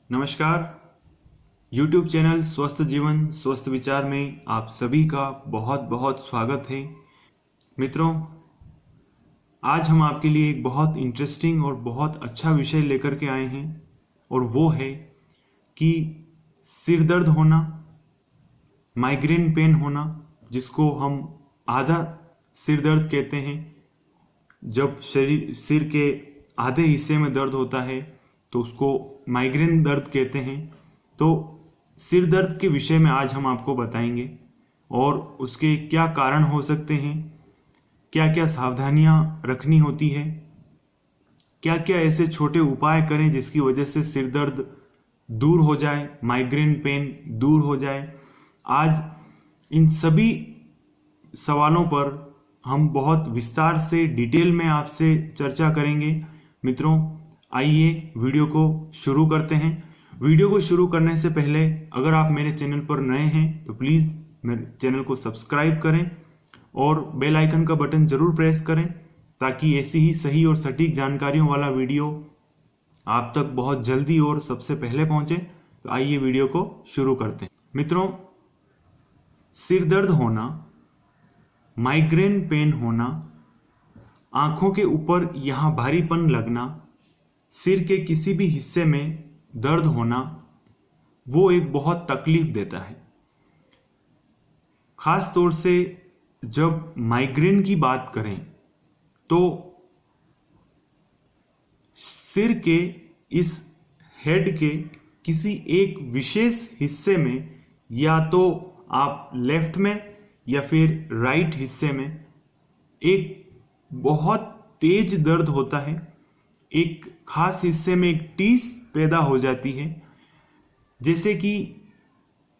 नमस्कार। YouTube channel स्वस्थ जीवन स्वस्थ विचार में आप सभी का बहुत बहुत स्वागत है। मित्रों, आज हम आपके लिए एक बहुत इंटरेस्टिंग और बहुत अच्छा विषय लेकर के आए हैं और वो है कि सिर दर्द होना, माइग्रेन पेन होना, जिसको हम आधा सिर दर्द कहते हैं। जब सिर के आधे हिस्से में दर्द होता है तो उसको माइग्रेन दर्द कहते हैं। तो सिर दर्द के विषय में आज हम आपको बताएंगे और उसके क्या कारण हो सकते हैं, क्या क्या सावधानियां रखनी होती है, क्या क्या ऐसे छोटे उपाय करें जिसकी वजह से सिर दर्द दूर हो जाए, माइग्रेन पेन दूर हो जाए। आज इन सभी सवालों पर हम बहुत विस्तार से डिटेल में आपसे चर्चा करेंगे। मित्रों, आइए वीडियो को शुरू करते हैं। वीडियो को शुरू करने से पहले अगर आप मेरे चैनल पर नए हैं तो प्लीज़ मेरे चैनल को सब्सक्राइब करें और बेल आइकन का बटन जरूर प्रेस करें ताकि ऐसी ही सही और सटीक जानकारियों वाला वीडियो आप तक बहुत जल्दी और सबसे पहले पहुंचे। तो आइए वीडियो को शुरू करते हैं। मित्रों, सिर दर्द होना, माइग्रेन पेन होना, आंखों के ऊपर यहाँ भारीपन लगना, सिर के किसी भी हिस्से में दर्द होना, वो एक बहुत तकलीफ देता है। खास तौर से जब माइग्रेन की बात करें तो सिर के इस हेड के किसी एक विशेष हिस्से में, या तो आप लेफ्ट में या फिर राइट हिस्से में, एक बहुत तेज दर्द होता है। एक खास हिस्से में एक टीस पैदा हो जाती है, जैसे कि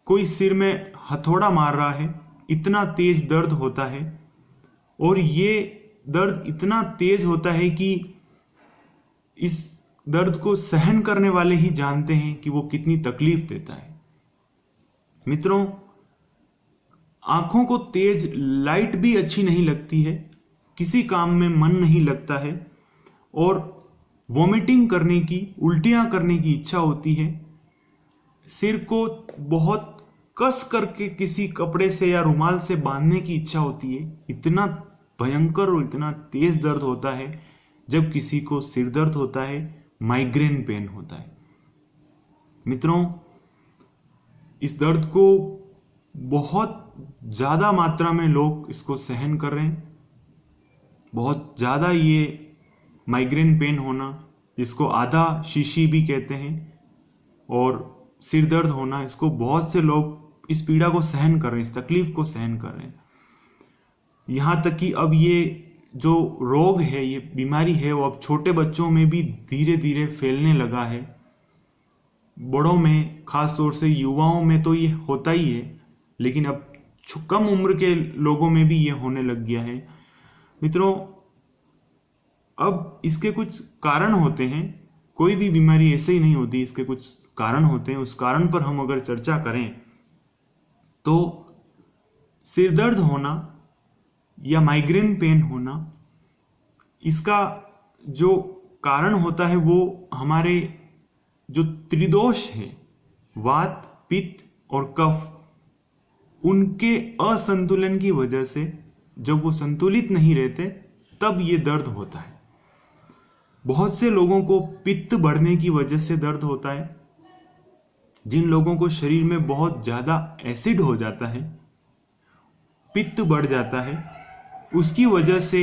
कोई सिर में हथौड़ा मार रहा है, इतना तेज दर्द होता है। और ये दर्द इतना तेज होता है कि इस दर्द को सहन करने वाले ही जानते हैं कि वो कितनी तकलीफ देता है। मित्रों, आंखों को तेज लाइट भी अच्छी नहीं लगती है, किसी काम में मन नहीं लगता है और वॉमिटिंग करने की, उल्टियां करने की इच्छा होती है। सिर को बहुत कस करके किसी कपड़े से या रुमाल से बांधने की इच्छा होती है। इतना भयंकर और इतना तेज दर्द होता है जब किसी को सिर दर्द होता है, माइग्रेन पेन होता है। मित्रों, इस दर्द को बहुत ज्यादा मात्रा में लोग इसको सहन कर रहे हैं। बहुत ज्यादा ये माइग्रेन पेन होना, जिसको आधा शीशी भी कहते हैं, और सिर दर्द होना, इसको बहुत से लोग इस पीड़ा को सहन कर रहे हैं, इस तकलीफ को सहन कर रहे हैं। यहाँ तक कि अब ये जो रोग है, ये बीमारी है, वो अब छोटे बच्चों में भी धीरे धीरे फैलने लगा है। बड़ों में, खास तौर से युवाओं में तो ये होता ही है, लेकिन अब कम उम्र के लोगों में भी ये होने लग गया है। मित्रों, अब इसके कुछ कारण होते हैं। कोई भी बीमारी ऐसे ही नहीं होती, इसके कुछ कारण होते हैं। उस कारण पर हम अगर चर्चा करें तो सिर दर्द होना या माइग्रेन पेन होना, इसका जो कारण होता है वो हमारे जो त्रिदोष है, वात, पित्त और कफ, उनके असंतुलन की वजह से, जब वो संतुलित नहीं रहते तब ये दर्द होता है। बहुत से लोगों को पित्त बढ़ने की वजह से दर्द होता है। जिन लोगों को शरीर में बहुत ज्यादा एसिड हो जाता है, पित्त बढ़ जाता है, उसकी वजह से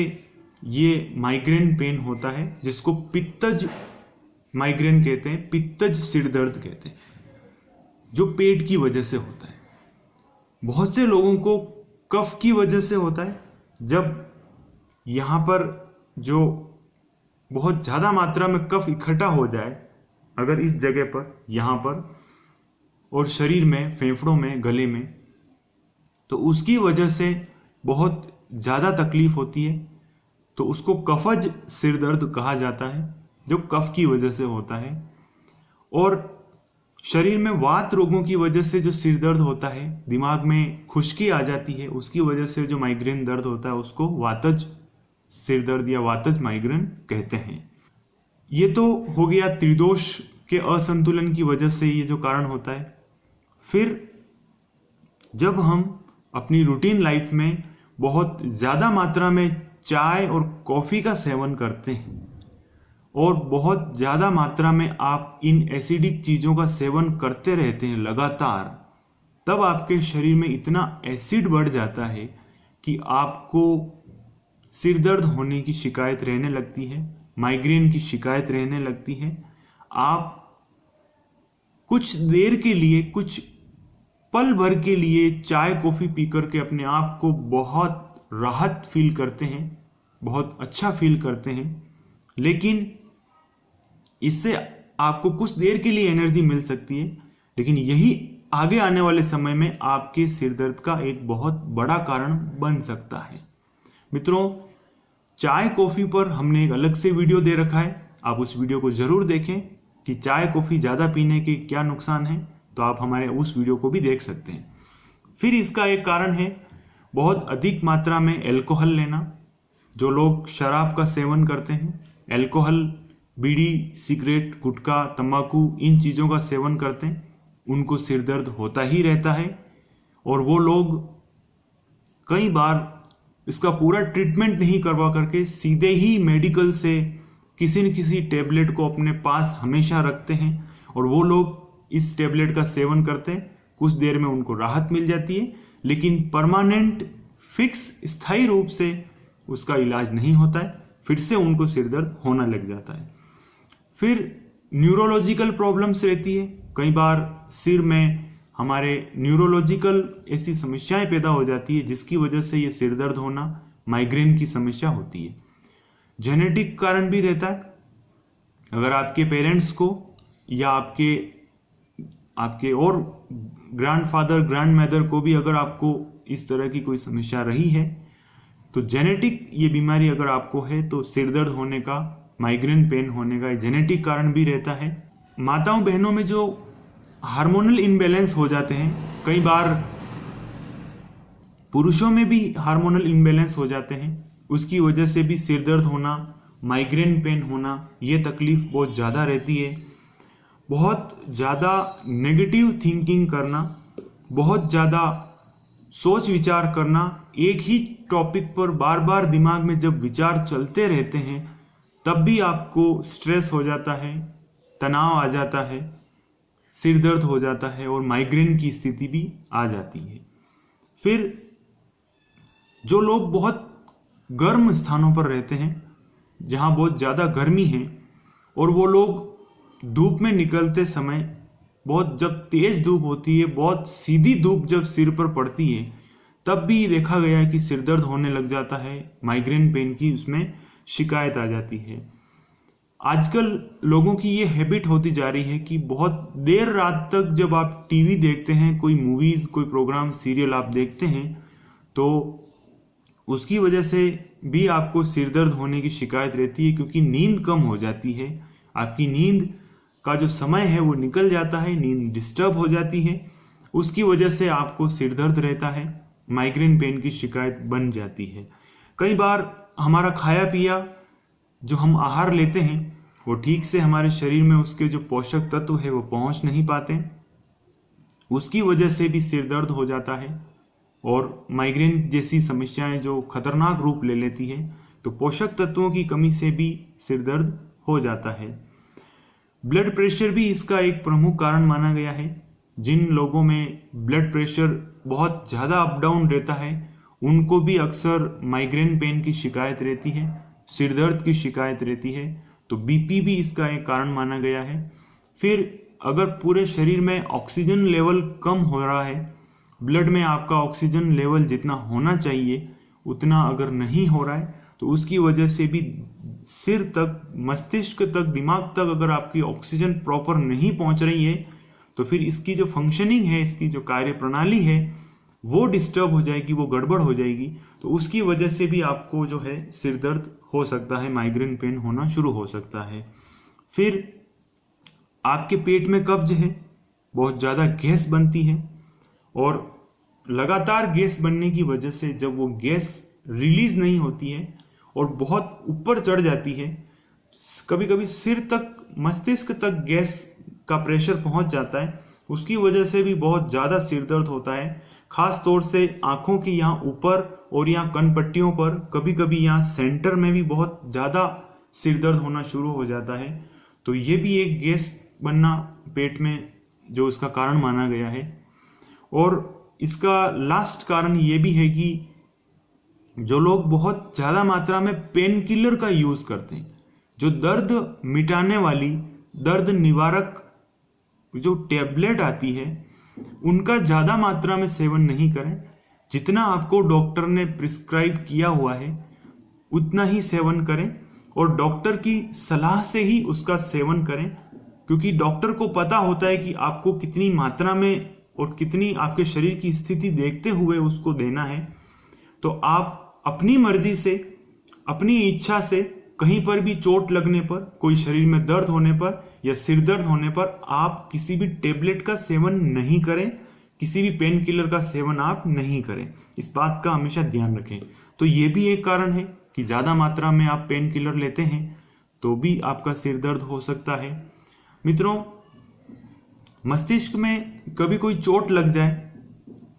ये माइग्रेन पेन होता है, जिसको पित्तज माइग्रेन कहते हैं, पित्तज सिर दर्द कहते हैं, जो पेट की वजह से होता है। बहुत से लोगों को कफ की वजह से होता है। जब यहाँ पर जो बहुत ज्यादा मात्रा में कफ इकट्ठा हो जाए, अगर इस जगह पर, यहाँ पर, और शरीर में, फेफड़ों में, गले में, तो उसकी वजह से बहुत ज्यादा तकलीफ होती है। तो उसको कफज सिर दर्द कहा जाता है, जो कफ की वजह से होता है। और शरीर में वात रोगों की वजह से जो सिर दर्द होता है, दिमाग में खुश्की आ जाती है, उसकी वजह से जो माइग्रेन दर्द होता है, उसको वातज सिर दर्द या वातज माइग्रेन कहते हैं। ये तो हो गया त्रिदोष के असंतुलन की वजह से ये जो कारण होता है। फिर जब हम अपनी रूटीन लाइफ में बहुत ज़्यादा मात्रा में चाय और कॉफ़ी का सेवन करते हैं और बहुत ज़्यादा मात्रा में आप इन एसिडिक चीज़ों का सेवन करते रहते हैं लगातार, तब आपके शरीर में इतना एसिड बढ़ जाता है कि आपको सिर दर्द होने की शिकायत रहने लगती है, माइग्रेन की शिकायत रहने लगती है। आप कुछ देर के लिए, कुछ पल भर के लिए चाय कॉफ़ी पी करके अपने आप को बहुत राहत फील करते हैं, बहुत अच्छा फील करते हैं, लेकिन इससे आपको कुछ देर के लिए एनर्जी मिल सकती है, लेकिन यही आगे आने वाले समय में आपके सिर दर्द का एक बहुत बड़ा कारण बन सकता है। मित्रों, चाय कॉफ़ी पर हमने एक अलग से वीडियो दे रखा है, आप उस वीडियो को जरूर देखें कि चाय कॉफ़ी ज़्यादा पीने के क्या नुकसान हैं, तो आप हमारे उस वीडियो को भी देख सकते हैं। फिर इसका एक कारण है बहुत अधिक मात्रा में एल्कोहल लेना। जो लोग शराब का सेवन करते हैं, एल्कोहल, बीड़ी, सिगरेट, गुटखा, तंबाकू, इन चीज़ों का सेवन करते हैं, उनको सिर दर्द होता ही रहता है और वो लोग कई बार इसका पूरा ट्रीटमेंट नहीं करवा करके सीधे ही मेडिकल से किसी न किसी टेबलेट को अपने पास हमेशा रखते हैं और वो लोग इस टेबलेट का सेवन करते हैं। कुछ देर में उनको राहत मिल जाती है, लेकिन परमानेंट फिक्स स्थायी रूप से उसका इलाज नहीं होता है, फिर से उनको सिर दर्द होना लग जाता है। फिर न्यूरोलॉजिकल प्रॉब्लम्स रहती है। कई बार सिर में हमारे न्यूरोलॉजिकल ऐसी समस्याएं पैदा हो जाती है जिसकी वजह से ये सिर दर्द होना, माइग्रेन की समस्या होती है। जेनेटिक कारण भी रहता है। अगर आपके पेरेंट्स को या आपके और ग्रैंडफादर, ग्रैंडमदर को भी अगर आपको इस तरह की कोई समस्या रही है, तो जेनेटिक ये बीमारी अगर आपको है तो सिर दर्द होने का, माइग्रेन पेन होने का जेनेटिक कारण भी रहता है। माताओं बहनों में जो हार्मोनल इम्बैलेंस हो जाते हैं, कई बार पुरुषों में भी हार्मोनल इम्बैलेंस हो जाते हैं, उसकी वजह से भी सिर दर्द होना, माइग्रेन पेन होना, ये तकलीफ बहुत ज़्यादा रहती है। बहुत ज़्यादा नेगेटिव थिंकिंग करना, बहुत ज़्यादा सोच विचार करना, एक ही टॉपिक पर बार बार दिमाग में जब विचार चलते रहते हैं तब भी आपको स्ट्रेस हो जाता है, तनाव आ जाता है, सिर दर्द हो जाता है और माइग्रेन की स्थिति भी आ जाती है। फिर जो लोग बहुत गर्म स्थानों पर रहते हैं, जहाँ बहुत ज़्यादा गर्मी है, और वो लोग धूप में निकलते समय बहुत, जब तेज धूप होती है, बहुत सीधी धूप जब सिर पर पड़ती है, तब भी देखा गया है कि सिर दर्द होने लग जाता है, माइग्रेन पेन की उसमें शिकायत आ जाती है। आजकल लोगों की ये हैबिट होती जा रही है कि बहुत देर रात तक जब आप टीवी देखते हैं, कोई मूवीज, कोई प्रोग्राम, सीरियल आप देखते हैं, तो उसकी वजह से भी आपको सिर दर्द होने की शिकायत रहती है, क्योंकि नींद कम हो जाती है। आपकी नींद का जो समय है वो निकल जाता है, नींद डिस्टर्ब हो जाती है, उसकी वजह से आपको सिर दर्द रहता है, माइग्रेन पेन की शिकायत बन जाती है। कई बार हमारा खाया पिया, जो हम आहार लेते हैं, वो ठीक से हमारे शरीर में उसके जो पोषक तत्व है वो पहुंच नहीं पाते, उसकी वजह से भी सिर दर्द हो जाता है। और माइग्रेन जैसी समस्याएं जो खतरनाक रूप ले लेती है, तो पोषक तत्वों की कमी से भी सिर दर्द हो जाता है। ब्लड प्रेशर भी इसका एक प्रमुख कारण माना गया है। जिन लोगों में ब्लड प्रेशर बहुत ज़्यादा अप डाउन रहता है, उनको भी अक्सर माइग्रेन पेन की शिकायत रहती है, सिर दर्द की शिकायत रहती है, तो बीपी भी इसका एक कारण माना गया है। फिर अगर पूरे शरीर में ऑक्सीजन लेवल कम हो रहा है, ब्लड में आपका ऑक्सीजन लेवल जितना होना चाहिए उतना अगर नहीं हो रहा है, तो उसकी वजह से भी सिर तक, मस्तिष्क तक, दिमाग तक अगर आपकी ऑक्सीजन प्रॉपर नहीं पहुंच रही है, तो फिर इसकी जो फंक्शनिंग है, इसकी जो कार्य प्रणाली है, वो डिस्टर्ब हो जाएगी, वो गड़बड़ हो जाएगी, तो उसकी वजह से भी आपको जो है सिर दर्द हो सकता है, माइग्रेन पेन होना शुरू हो सकता है। फिर आपके पेट में कब्ज है, बहुत ज़्यादा गैस बनती है, और लगातार गैस बनने की वजह से जब वो गैस रिलीज नहीं होती है और बहुत ऊपर चढ़ जाती है, कभी कभी सिर तक, मस्तिष्क तक गैस का प्रेशर पहुंच जाता है, उसकी वजह से भी बहुत ज़्यादा सिर दर्द होता है। खास तौर से आंखों की यहाँ ऊपर और यहाँ कनपट्टियों पर, कभी कभी यहाँ सेंटर में भी बहुत ज़्यादा सिर दर्द होना शुरू हो जाता है। तो ये भी एक गैस बनना पेट में जो इसका कारण माना गया है। और इसका लास्ट कारण ये भी है कि जो लोग बहुत ज़्यादा मात्रा में पेन किलर का यूज़ करते हैं, जो दर्द मिटाने वाली, दर्द निवारक जो टेबलेट आती है, उनका ज़्यादा मात्रा में सेवन नहीं करें। जितना आपको डॉक्टर ने प्रिस्क्राइब किया हुआ है उतना ही सेवन करें और डॉक्टर की सलाह से ही उसका सेवन करें, क्योंकि डॉक्टर को पता होता है कि आपको कितनी मात्रा में और कितनी आपके शरीर की स्थिति देखते हुए उसको देना है। तो आप अपनी मर्जी से, अपनी इच्छा से कहीं पर भी चोट लगने पर, कोई शरीर में दर्द होने पर या सिर दर्द होने पर आप किसी भी टेबलेट का सेवन नहीं करें, किसी भी पेन किलर का सेवन आप नहीं करें। इस बात का हमेशा ध्यान रखें। तो ये भी एक कारण है कि ज़्यादा मात्रा में आप पेन किलर लेते हैं तो भी आपका सिर दर्द हो सकता है। मित्रों, मस्तिष्क में कभी कोई चोट लग जाए,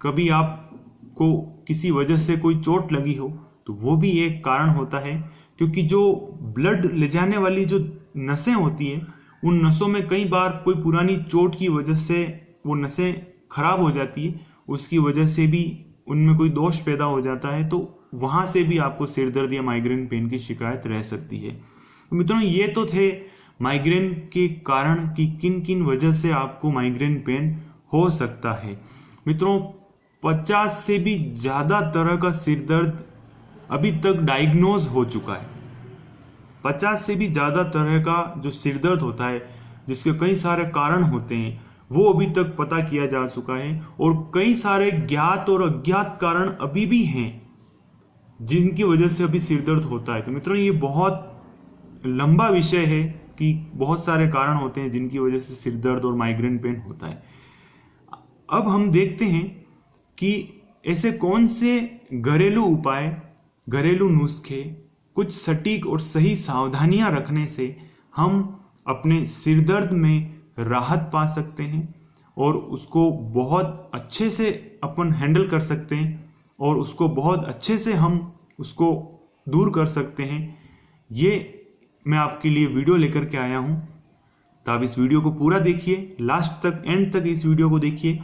कभी आपको किसी वजह से कोई चोट लगी हो, तो वो भी एक कारण होता है, क्योंकि जो ब्लड ले जाने वाली जो नसें होती है, उन नसों में कई बार कोई पुरानी चोट की वजह से वो नसें खराब हो जाती है, उसकी वजह से भी उनमें कोई दोष पैदा हो जाता है, तो वहां से भी आपको सिर दर्द या माइग्रेन पेन की शिकायत रह सकती है। तो मित्रों, ये तो थे माइग्रेन के कारण कि किन किन वजह से आपको माइग्रेन पेन हो सकता है। मित्रों, 50 से भी ज्यादा तरह का सिर दर्द अभी तक डायग्नोज हो चुका है। 50 से भी ज्यादा तरह का जो सिर दर्द होता है, जिसके कई सारे कारण होते हैं, वो अभी तक पता किया जा चुका है। और कई सारे ज्ञात और अज्ञात कारण अभी भी हैं जिनकी वजह से अभी सिर दर्द होता है। तो मित्रों, ये बहुत लंबा विषय है कि बहुत सारे कारण होते हैं जिनकी वजह से सिर दर्द और माइग्रेन पेन होता है। अब हम देखते हैं कि ऐसे कौन से घरेलू उपाय, घरेलू नुस्खे, कुछ सटीक और सही सावधानियां रखने से हम अपने सिर दर्द में राहत पा सकते हैं और उसको बहुत अच्छे से अपन हैंडल कर सकते हैं और उसको बहुत अच्छे से हम उसको दूर कर सकते हैं। ये मैं आपके लिए वीडियो लेकर के आया हूं, तो आप इस वीडियो को पूरा देखिए, लास्ट तक, एंड तक इस वीडियो को देखिए।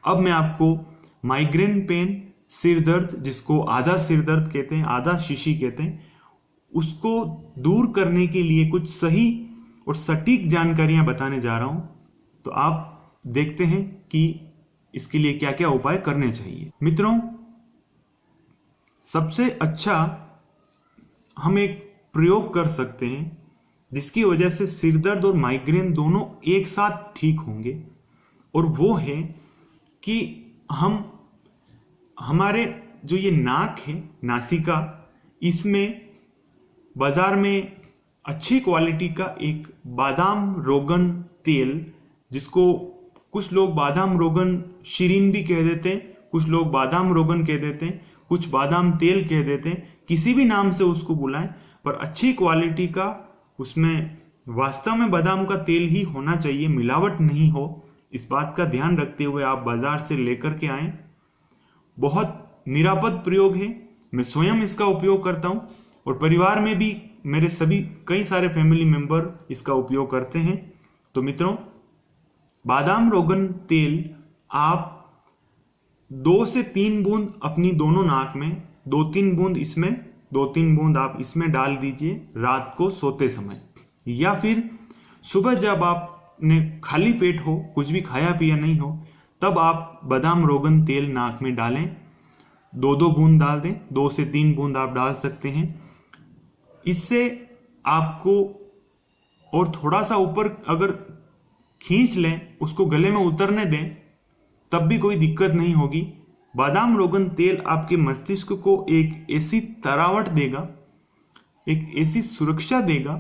अब मैं आपको माइग्रेन पेन, सिर दर्द, जिसको आधा सिर दर्द कहते हैं, आधा शीशी कहते हैं, उसको दूर करने के लिए कुछ सही और सटीक जानकारियां बताने जा रहा हूं। तो आप देखते हैं कि इसके लिए क्या क्या उपाय करने चाहिए। मित्रों, सबसे अच्छा हम एक प्रयोग कर सकते हैं जिसकी वजह से सिर दर्द और माइग्रेन दोनों एक साथ ठीक होंगे, और वो है कि हम हमारे जो ये नाक है, नासिका, इसमें बाजार में अच्छी क्वालिटी का एक बादाम रोगन तेल, जिसको कुछ लोग बादाम रोगन शीरीन भी कह देते हैं, कुछ लोग बादाम रोगन कह देते हैं, कुछ बादाम तेल कह देते हैं, किसी भी नाम से उसको बुलाएं, पर अच्छी क्वालिटी का, उसमें वास्तव में बादाम का तेल ही होना चाहिए, मिलावट नहीं हो। इस बात का ध्यान रखते हुए आप बाजार से लेकर के आएं। बहुत निरापद प्रयोग है, मैं स्वयं इसका उपयोग करता हूं और परिवार में भी मेरे सभी कई सारे फैमिली मेंबर इसका उपयोग करते हैं। तो मित्रों, बादाम रोगन तेल आप 2 से 3 बूंद अपनी दोनों नाक में, 2-3 बूंद इसमें, 2-3 बूंद आप इसमें डाल दीजिए रात को सोते समय, या फिर सुबह जब आपने खाली पेट हो, कुछ भी खाया पिया नहीं हो, तब आप बादाम रोगन तेल नाक में डालें। 2-2 बूंद डाल दें, 2 से 3 बूंद आप डाल सकते हैं। इससे आपको, और थोड़ा सा ऊपर अगर खींच लें, उसको गले में उतरने दें, तब भी कोई दिक्कत नहीं होगी। बादाम रोगन तेल आपके मस्तिष्क को एक ऐसी तरावट देगा, एक ऐसी सुरक्षा देगा,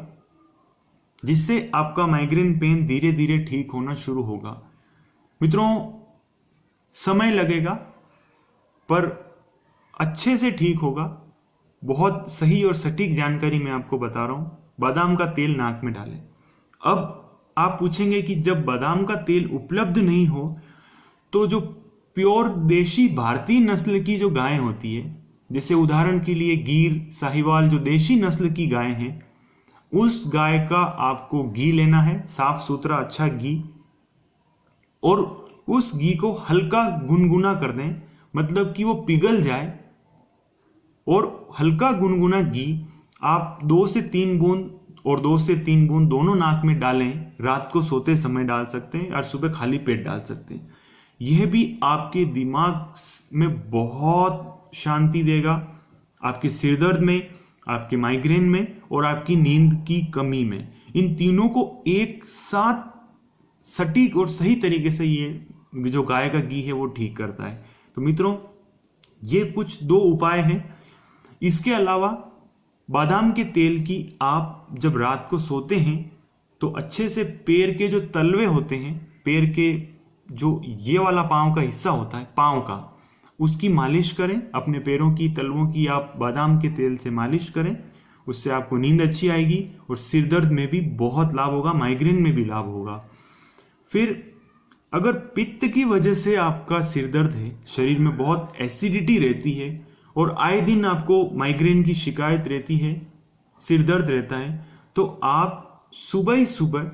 जिससे आपका माइग्रेन पेन धीरे धीरे ठीक होना शुरू होगा। मित्रों, समय लगेगा पर अच्छे से ठीक होगा। बहुत सही और सटीक जानकारी मैं आपको बता रहा हूं। बादाम का तेल नाक में डालें। अब आप पूछेंगे कि जब बादाम का तेल उपलब्ध नहीं हो तो जो प्योर देशी भारतीय नस्ल की जो गायें होती है, जैसे उदाहरण के लिए गिर, साहिवाल, जो देशी नस्ल की गायें हैं, उस गाय का आपको घी लेना है, साफ सुथरा अच्छा घी, और उस घी को हल्का गुनगुना कर दें, मतलब कि वो पिघल जाए। और हल्का गुनगुना घी आप 2 से 3 बूंद और 2 से 3 बूंद दोनों नाक में डालें। रात को सोते समय डाल सकते हैं और सुबह खाली पेट डाल सकते हैं। यह भी आपके दिमाग में बहुत शांति देगा, आपके सिरदर्द में, आपके माइग्रेन में और आपकी नींद की कमी में। इन तीनों को एक साथ सटीक और सही तरीके से ये जो गाय का घी है वो ठीक करता है। तो मित्रों, ये कुछ 2 उपाय हैं। इसके अलावा बादाम के तेल की आप जब रात को सोते हैं तो अच्छे से पैर के जो तलवे होते हैं, पैर के जो ये वाला पांव का हिस्सा होता है, पांव का, उसकी मालिश करें। अपने पैरों की तलवों की आप बादाम के तेल से मालिश करें, उससे आपको नींद अच्छी आएगी और सिर दर्द में भी बहुत लाभ होगा, माइग्रेन में भी लाभ होगा। फिर अगर पित्त की वजह से आपका सिर दर्द है, शरीर में बहुत एसिडिटी रहती है और आए दिन आपको माइग्रेन की शिकायत रहती है, सिर दर्द रहता है, तो आप सुबह ही सुबह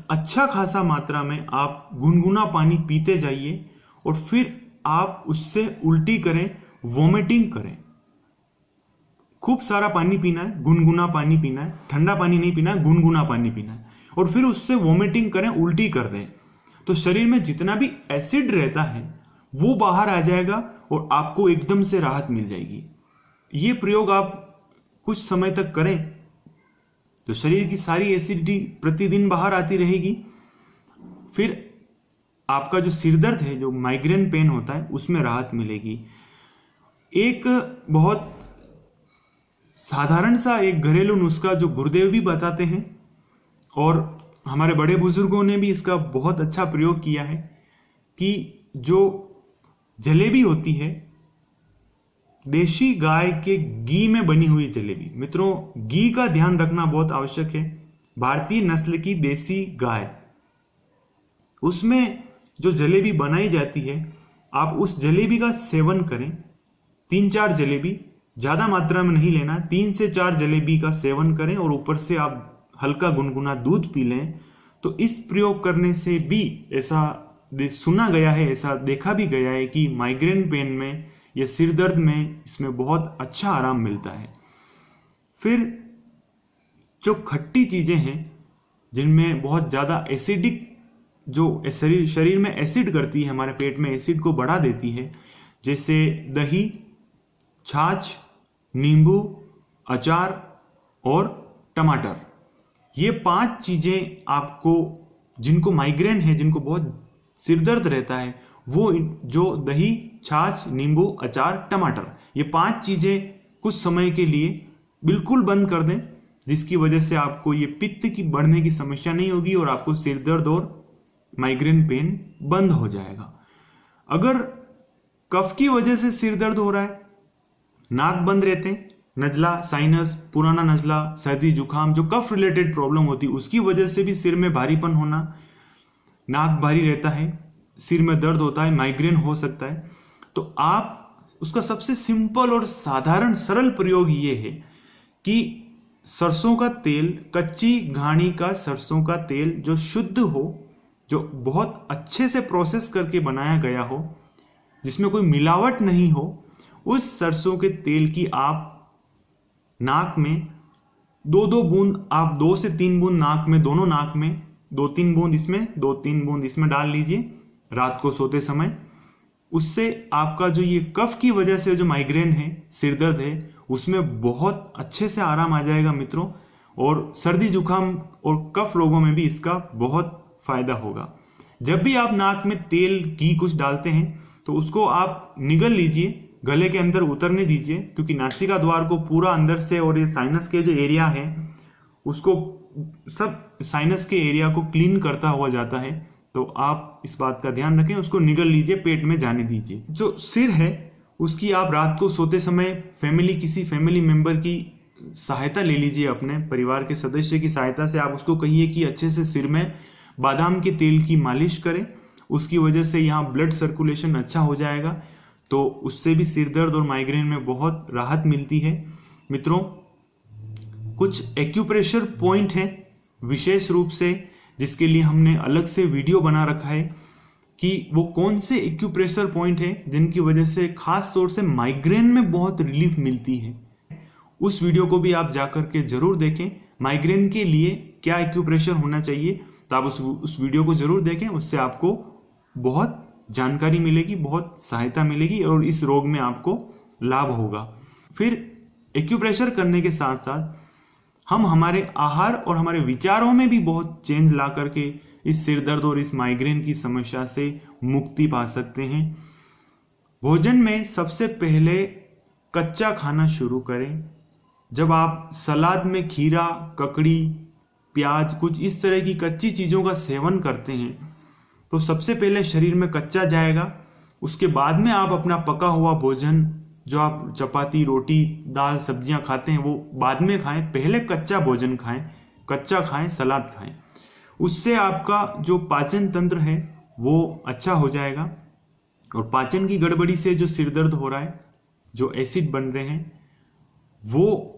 अच्छा खासा मात्रा में आप गुनगुना पानी पीते जाइए और फिर आप उससे उल्टी करें, वॉमिटिंग करें। खूब सारा पानी पीना है, गुनगुना पानी पीना है, ठंडा पानी नहीं पीना है, गुनगुना पानी पीना है, और फिर उससे वॉमिटिंग करें, उल्टी कर दें। तो शरीर में जितना भी एसिड रहता है वो बाहर आ जाएगा और आपको एकदम से राहत मिल जाएगी। ये प्रयोग आप कुछ समय तक करें तो शरीर की सारी एसिडिटी प्रतिदिन बाहर आती रहेगी। फिर आपका जो सिर दर्द है, जो माइग्रेन पेन होता है, उसमें राहत मिलेगी। एक बहुत साधारण सा एक घरेलू नुस्खा जो गुरुदेव भी बताते हैं और हमारे बड़े बुजुर्गों ने भी इसका बहुत अच्छा प्रयोग किया है, कि जो जलेबी होती है, देशी गाय के घी में बनी हुई जलेबी। मित्रों, घी का ध्यान रखना बहुत आवश्यक है। भारतीय नस्ल की देसी गाय, उसमें जो जलेबी बनाई जाती है, आप उस जलेबी का सेवन करें। 3-4 जलेबी, ज्यादा मात्रा में नहीं लेना, 3 से 4 जलेबी का सेवन करें और ऊपर से आप हल्का गुनगुना दूध पी लें। तो इस प्रयोग करने से भी ऐसा सुना गया है, ऐसा देखा भी गया है कि माइग्रेन पेन में या सिर दर्द में इसमें बहुत अच्छा आराम मिलता है। फिर जो खट्टी चीजें हैं जिनमें बहुत ज्यादा एसिडिक, जो शरीर में एसिड करती है, हमारे पेट में एसिड को बढ़ा देती है, जैसे दही, छाछ, नींबू, अचार और टमाटर, ये 5 चीजें आपको, जिनको माइग्रेन है, जिनको बहुत सिर दर्द रहता है, वो जो दही, छाछ, नींबू, अचार, टमाटर, ये 5 चीजें कुछ समय के लिए बिल्कुल बंद कर दें, जिसकी वजह से आपको ये पित्त की बढ़ने की समस्या नहीं होगी और आपको सिर दर्द और माइग्रेन पेन बंद हो जाएगा। अगर कफ की वजह से सिर दर्द हो रहा है, नाक बंद रहते हैं, नजला, साइनस, पुराना नजला, सर्दी जुकाम, जो कफ रिलेटेड प्रॉब्लम होती है, उसकी वजह से भी सिर में भारीपन होना, नाक भारी रहता है, सिर में दर्द होता है, माइग्रेन हो सकता है, तो आप उसका सबसे सिंपल और साधारण सरल प्रयोग ये है कि सरसों का तेल, कच्ची घानी का सरसों का तेल जो शुद्ध हो, जो बहुत अच्छे से प्रोसेस करके बनाया गया हो, जिसमें कोई मिलावट नहीं हो, उस सरसों के तेल की आप नाक में 2-2 बूंद, आप 2 से 3 बूंद नाक में, दोनों नाक में 2-3 बूंद इसमें, 2-3 बूंद इसमें डाल लीजिए रात को सोते समय। उससे आपका जो ये कफ की वजह से जो माइग्रेन है, सिर दर्द है, उसमें बहुत अच्छे से आराम आ जाएगा मित्रों। और सर्दी जुकाम और कफ रोगों में भी इसका बहुत फायदा होगा। जब भी आप नाक में तेल, घी कुछ डालते हैं तो उसको आप निगल लीजिए, गले के अंदर उतरने दीजिए, क्योंकि नासिका द्वार को पूरा अंदर से, और ये साइनस के जो एरिया है उसको, सब साइनस के एरिया को क्लीन करता हुआ जाता है। तो आप इस बात का ध्यान रखें, उसको निगल लीजिए, पेट में जाने दीजिए। जो सिर है उसकी आप रात को सोते समय किसी फैमिली मेंबर की सहायता ले लीजिए, अपने परिवार के सदस्य की सहायता से आप उसको कहिए कि अच्छे से सिर में बादाम के तेल की मालिश करें। उसकी वजह से यहाँ ब्लड सर्कुलेशन अच्छा हो जाएगा, तो उससे भी सिर दर्द और माइग्रेन में बहुत राहत मिलती है। मित्रों, कुछ एक्यूप्रेशर पॉइंट हैं विशेष रूप से, जिसके लिए हमने अलग से वीडियो बना रखा है कि वो कौन से एक्यूप्रेशर पॉइंट हैं जिनकी वजह से खास तौर से माइग्रेन में बहुत रिलीफ मिलती है। उस वीडियो को भी आप जाकर के जरूर देखें। माइग्रेन के लिए क्या एक्यूप्रेशर होना चाहिए, तो आप उस वीडियो को जरूर देखें। उससे आपको बहुत जानकारी मिलेगी, बहुत सहायता मिलेगी और इस रोग में आपको लाभ होगा। फिर एक्यूप्रेशर करने के साथ साथ हम हमारे आहार और हमारे विचारों में भी बहुत चेंज ला करके इस सिर दर्द और इस माइग्रेन की समस्या से मुक्ति पा सकते हैं। भोजन में सबसे पहले कच्चा खाना शुरू करें। जब आप सलाद में खीरा, ककड़ी, प्याज, कुछ इस तरह की कच्ची चीज़ों का सेवन करते हैं तो सबसे पहले शरीर में कच्चा जाएगा। उसके बाद में आप अपना पका हुआ भोजन, जो आप चपाती, रोटी, दाल, सब्जियां खाते हैं, वो बाद में खाएं। पहले कच्चा भोजन खाएं, कच्चा खाएं, सलाद खाएं। उससे आपका जो पाचन तंत्र है वो अच्छा हो जाएगा और पाचन की गड़बड़ी से जो सिर दर्द हो रहा है, जो एसिड बन रहे हैं, वो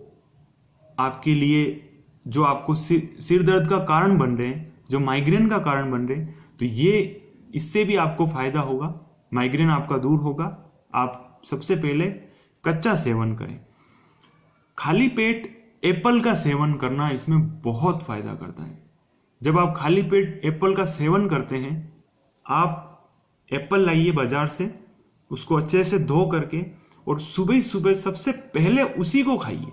आपके लिए, जो आपको सिर दर्द का कारण बन रहे हैं, जो माइग्रेन का कारण बन रहे हैं, तो ये इससे भी आपको फायदा होगा, माइग्रेन आपका दूर होगा। आप सबसे पहले कच्चा सेवन करें। खाली पेट एप्पल का सेवन करना इसमें बहुत फायदा करता है। जब आप खाली पेट एप्पल का सेवन करते हैं, आप एप्पल लाइए बाजार से, उसको अच्छे से धो करके और सुबह सुबह सबसे पहले उसी को खाइए।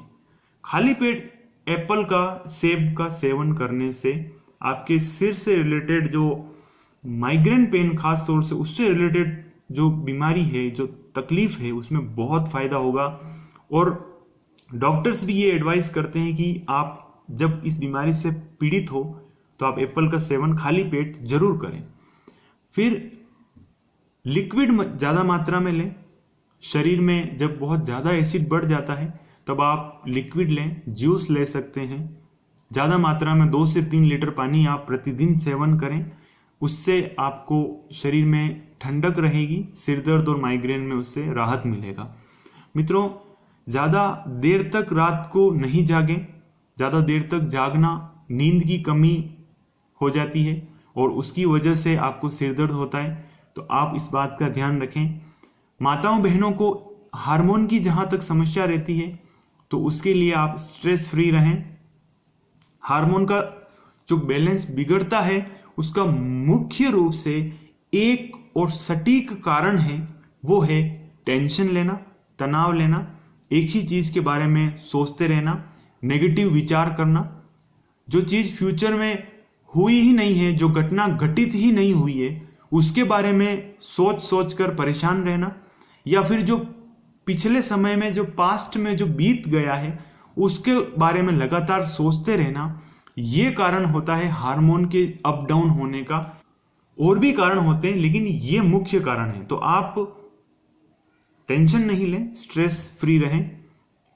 खाली पेट एप्पल का, सेब का सेवन करने से आपके सिर से रिलेटेड जो माइग्रेन पेन, खास तौर से उससे रिलेटेड जो बीमारी है, जो तकलीफ है, उसमें बहुत फायदा होगा। और डॉक्टर्स भी ये एडवाइस करते हैं कि आप जब इस बीमारी से पीड़ित हो तो आप एप्पल का सेवन खाली पेट जरूर करें। फिर लिक्विड ज़्यादा मात्रा में लें। शरीर में जब बहुत ज़्यादा एसिड बढ़ जाता है तब आप लिक्विड लें, जूस ले सकते हैं। ज़्यादा मात्रा में 2 से 3 लीटर पानी आप प्रतिदिन सेवन करें। उससे आपको शरीर में ठंडक रहेगी, सिर दर्द और माइग्रेन में उससे राहत मिलेगा। मित्रों, ज़्यादा देर तक रात को नहीं जागें। ज़्यादा देर तक जागना नींद की कमी हो जाती है और उसकी वजह से आपको सिर दर्द होता है, तो आप इस बात का ध्यान रखें। माताओं बहनों को हार्मोन की जहाँ तक समस्या रहती है तो उसके लिए आप स्ट्रेस फ्री रहें। हार्मोन का जो बैलेंस बिगड़ता है उसका मुख्य रूप से एक और सटीक कारण है, वो है टेंशन लेना, तनाव लेना, एक ही चीज के बारे में सोचते रहना, नेगेटिव विचार करना। जो चीज फ्यूचर में हुई ही नहीं है, जो घटना घटित ही नहीं हुई है, उसके बारे में सोच सोच कर परेशान रहना, या फिर जो पिछले समय में, जो पास्ट में जो बीत गया है, उसके बारे में लगातार सोचते रहना, ये कारण होता है हार्मोन के अप डाउन होने का। और भी कारण होते हैं लेकिन ये मुख्य कारण है। तो आप टेंशन नहीं लें, स्ट्रेस फ्री रहें,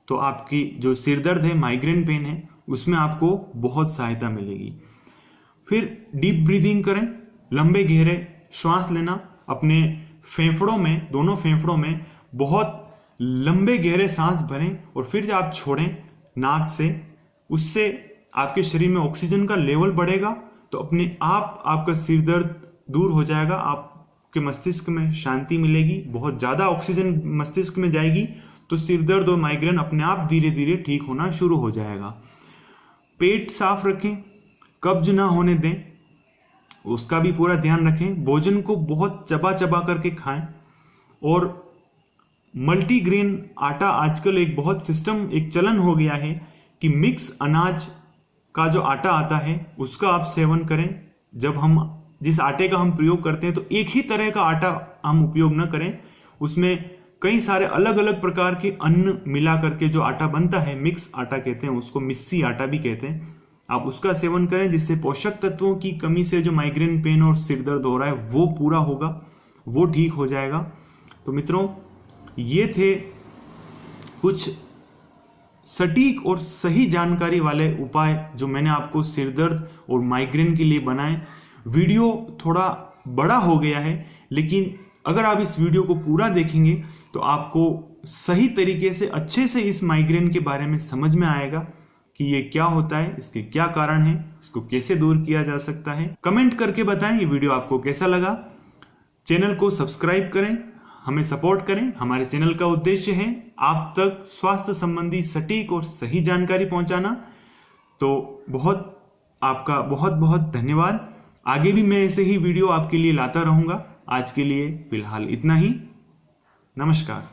तो आपकी जो सिर दर्द है, माइग्रेन पेन है, उसमें आपको बहुत सहायता मिलेगी। फिर डीप ब्रीदिंग करें, लंबे गहरे श्वास लेना, अपने फेफड़ों में, दोनों फेफड़ों में बहुत लंबे गहरे सांस भरें और फिर आप छोड़ें नाक से। उससे आपके शरीर में ऑक्सीजन का लेवल बढ़ेगा, तो अपने आप आपका सिर दर्द दूर हो जाएगा, आपके मस्तिष्क में शांति मिलेगी। बहुत ज़्यादा ऑक्सीजन मस्तिष्क में जाएगी तो सिर दर्द और माइग्रेन अपने आप धीरे धीरे ठीक होना शुरू हो जाएगा। पेट साफ रखें, कब्ज ना होने दें, उसका भी पूरा ध्यान रखें। भोजन को बहुत चबा चबा करके खाएं। और मल्टीग्रेन आटा आजकल एक बहुत सिस्टम, एक चलन हो गया है कि मिक्स अनाज का जो आटा आता है उसका आप सेवन करें। जब हम जिस आटे का हम प्रयोग करते हैं तो एक ही तरह का आटा हम उपयोग न करें, उसमें कई सारे अलग अलग प्रकार के अन्न मिला करके जो आटा बनता है, मिक्स आटा कहते हैं उसको, मिस्सी आटा भी कहते हैं। आप उसका सेवन करें, जिससे पोषक तत्वों की कमी से जो माइग्रेन पेन और सिर दर्द हो रहा है वो पूरा होगा, वो ठीक हो जाएगा। तो मित्रों, ये थे कुछ सटीक और सही जानकारी वाले उपाय जो मैंने आपको सिरदर्द और माइग्रेन के लिए बनाए। वीडियो थोड़ा बड़ा हो गया है, लेकिन अगर आप इस वीडियो को पूरा देखेंगे तो आपको सही तरीके से अच्छे से इस माइग्रेन के बारे में समझ में आएगा कि ये क्या होता है, इसके क्या कारण है, इसको कैसे दूर किया जा सकता है। कमेंट करके बताएं ये वीडियो आपको कैसा लगा। चैनल को सब्सक्राइब करें, हमें सपोर्ट करें। हमारे चैनल का उद्देश्य है आप तक स्वास्थ्य संबंधी सटीक और सही जानकारी पहुंचाना। तो आपका बहुत बहुत धन्यवाद। आगे भी मैं ऐसे ही वीडियो आपके लिए लाता रहूंगा। आज के लिए फिलहाल इतना ही। नमस्कार।